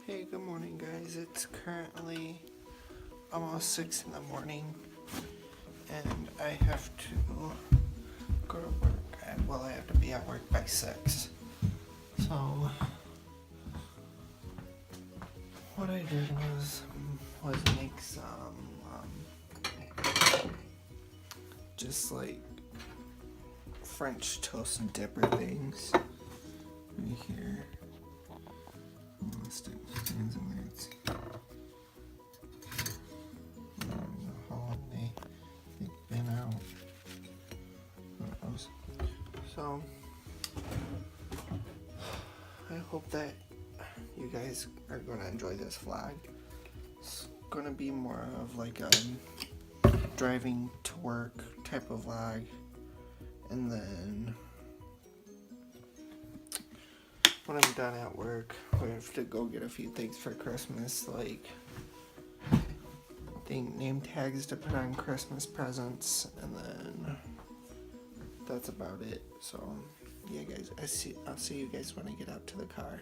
Hey, good morning, guys. It's currently almost 6 in the morning, and I have to go to work. I have to be at work by 6. So, what I did was make some, just like French toast dipper things right here. I'm gonna stick my hands in there. It's, I don't know how long they've been out. Who knows? So, I hope that you guys are gonna enjoy this vlog. It's gonna be more of like a driving to work type of vlog, and then when I'm done at work, we have to go get a few things for Christmas, like I think name tags to put on Christmas presents, and then that's about it. So yeah, guys, I'll see you guys when I get out to the car.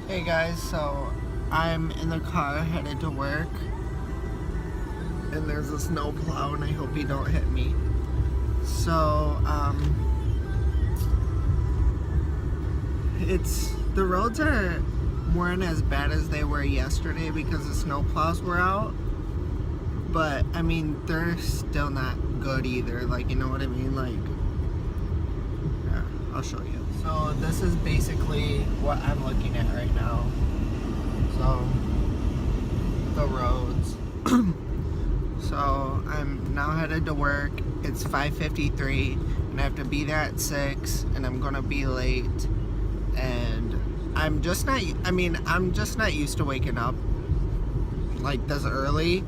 Hey guys, so I'm in the car headed to work, and there's a snow plow, and I hope he don't hit me. So the roads weren't as bad as they were yesterday because the snow plows were out, but I mean they're still not good either, like, you know what I mean, like, yeah, I'll show you. So this is basically what I'm looking at right now. So the roads. So I'm now headed to work. It's 5:53 and I have to be there at 6, and I'm gonna be late. And I'm just not used to waking up like this early.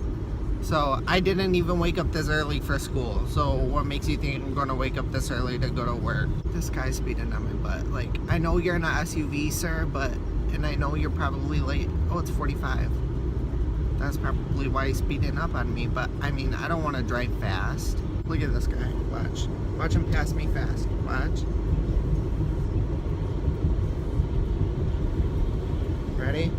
So I didn't even wake up this early for school. So what makes you think I'm gonna wake up this early to go to work? This guy's speeding on my butt. Like, I know you're in an SUV, sir, and I know you're probably late. Oh, it's 45. That's probably why he's speeding up on me, but I mean, I don't want to drive fast. Look at this guy. Watch him pass me fast. Watch. Ready?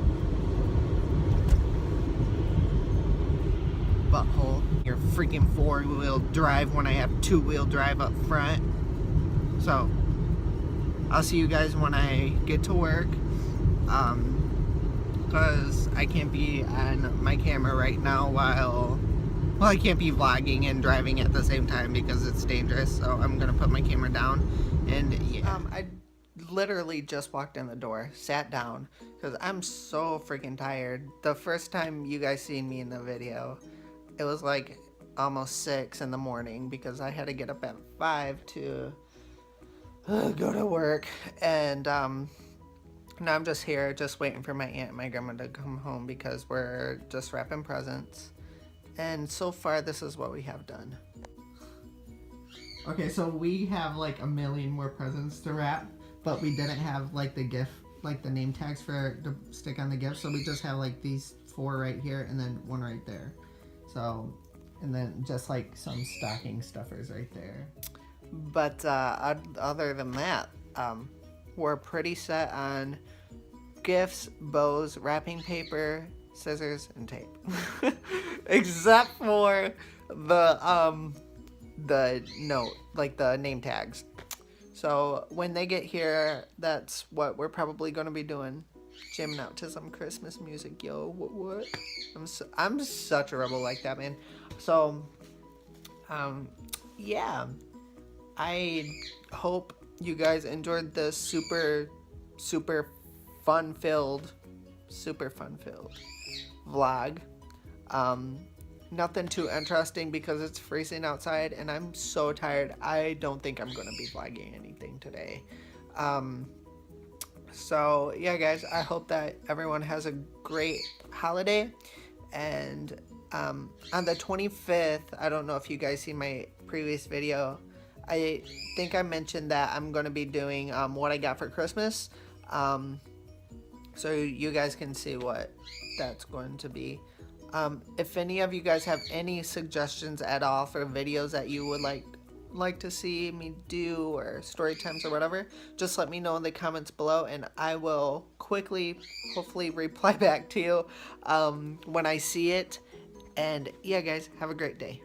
Butthole. Your freaking 4-wheel drive when I have 2-wheel drive up front. So, I'll see you guys when I get to work. Because I can't be on my camera right now while I can't be vlogging and driving at the same time because it's dangerous. So I'm gonna put my camera down, and yeah. I literally just walked in the door, sat down, because I'm so freaking tired. The first time you guys seen me in the video, it was like almost 6 in the morning because I had to get up at 5 to go to work, and now I'm just here, just waiting for my aunt and my grandma to come home because we're just wrapping presents. And so far, this is what we have done. Okay, so we have like a million more presents to wrap, but we didn't have like the gift, like the name tags to stick on the gift. So we just have like these 4 right here and then 1 right there. So, and then just like some stocking stuffers right there. But other than that, we're pretty set on gifts, bows, wrapping paper, scissors, and tape. Except for the note, like the name tags. So when they get here, that's what we're probably gonna be doing. Jamming out to some Christmas music, yo. What? I'm such a rebel like that, man. So, yeah. I hope you guys enjoyed this super fun-filled vlog. Nothing too interesting because it's freezing outside and I'm so tired. I don't think I'm gonna be vlogging anything today. So yeah, guys, I hope that everyone has a great holiday. And on the 25th, I don't know if you guys seen my previous video, I think I mentioned that I'm going to be doing what I got for Christmas. So you guys can see what that's going to be. If any of you guys have any suggestions at all for videos that you would like like to see me do, or story times or whatever, just let me know in the comments below, and I will quickly, hopefully, reply back to you when I see it. And yeah, guys, have a great day.